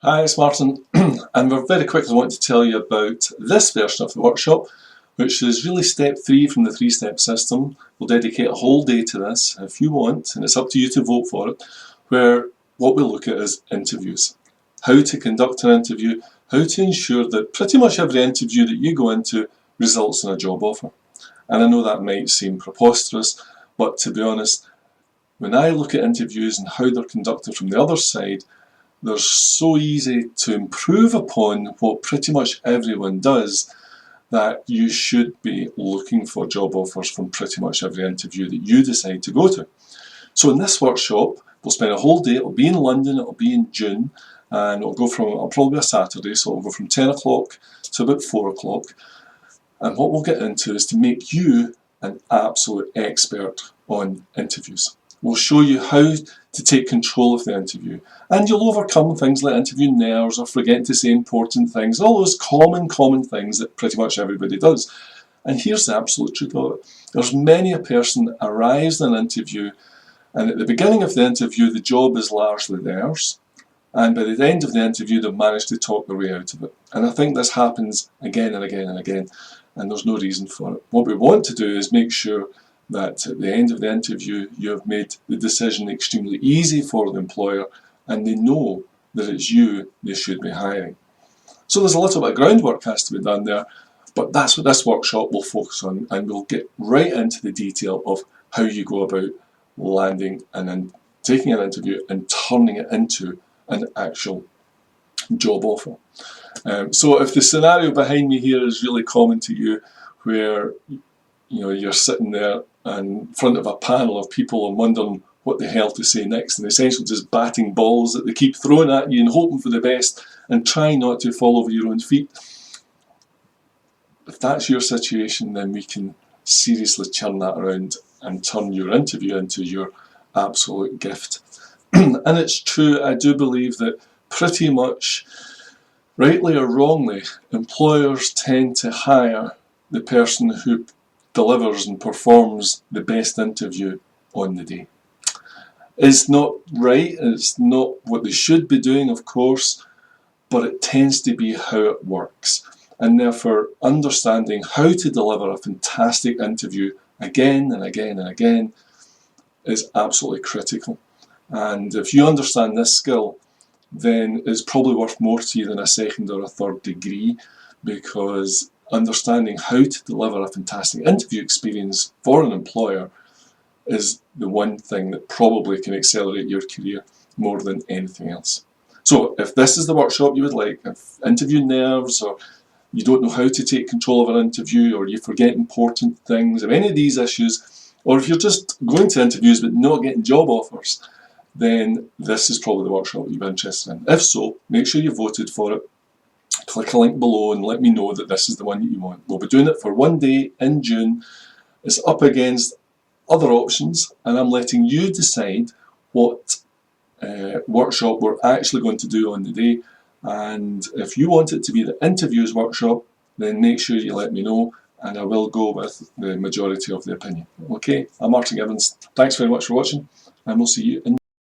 Hi, it's Martin, and we're very quickly want to tell you about this version of the workshop, which is really step 3 from the 3-step system. We'll dedicate a whole day to this if you want, and it's up to you to vote for it, where what we'll look at is interviews. How to conduct an interview, how to ensure that pretty much every interview that you go into results in a job offer. And I know that might seem preposterous, but to be honest, when I look at interviews and how they're conducted from the other side, they're so easy to improve upon what pretty much everyone does that you should be looking for job offers from pretty much every interview that you decide to go to. So in this workshop, we'll spend a whole day. It'll be in London, it'll be in June, and it'll probably be a Saturday, so it'll go from 10 o'clock to about 4 o'clock. And what we'll get into is to make you an absolute expert on interviews. We'll show you how to take control of the interview, and you'll overcome things like interview nerves or forgetting to say important things, all those common things that pretty much everybody does. And here's the absolute truth of it. There's many a person that arrives in an interview, and at the beginning of the interview the job is largely theirs, and by the end of the interview they've managed to talk their way out of it. And I think this happens again and again and again, and there's no reason for it. What we want to do is make sure that at the end of the interview you have made the decision extremely easy for the employer, and they know that it's you they should be hiring. So there's a little bit of groundwork has to be done there, but that's what this workshop will focus on, and we'll get right into the detail of how you go about landing and then taking an interview and turning it into an actual job offer. So if the scenario behind me here is really common to you, where you're sitting there in front of a panel of people and wondering what the hell to say next, and essentially just batting balls that they keep throwing at you and hoping for the best and trying not to fall over your own feet. If that's your situation, then we can seriously turn that around and turn your interview into your absolute gift. And it's true, I do believe that pretty much, rightly or wrongly, employers tend to hire the person who delivers and performs the best interview on the day. It's not right, it's not what they should be doing, of course, but it tends to be how it works. And therefore, understanding how to deliver a fantastic interview again and again and again is absolutely critical. And if you understand this skill, then it's probably worth more to you than a second or a third degree, because understanding how to deliver a fantastic interview experience for an employer is the one thing that probably can accelerate your career more than anything else. So if this is the workshop you would like, if interview nerves, or you don't know how to take control of an interview, or you forget important things, if any of these issues, or if you're just going to interviews but not getting job offers, then this is probably the workshop you'd be interested in. If so, make sure you voted for it. Click a link below and let me know that this is the one that you want. We'll be doing it for one day in June. It's up against other options, and I'm letting you decide what workshop we're actually going to do on the day. And if you want it to be the interviews workshop, then make sure you let me know, and I will go with the majority of the opinion. Okay, I'm Martin Gibbons. Thanks very much for watching, and we'll see you in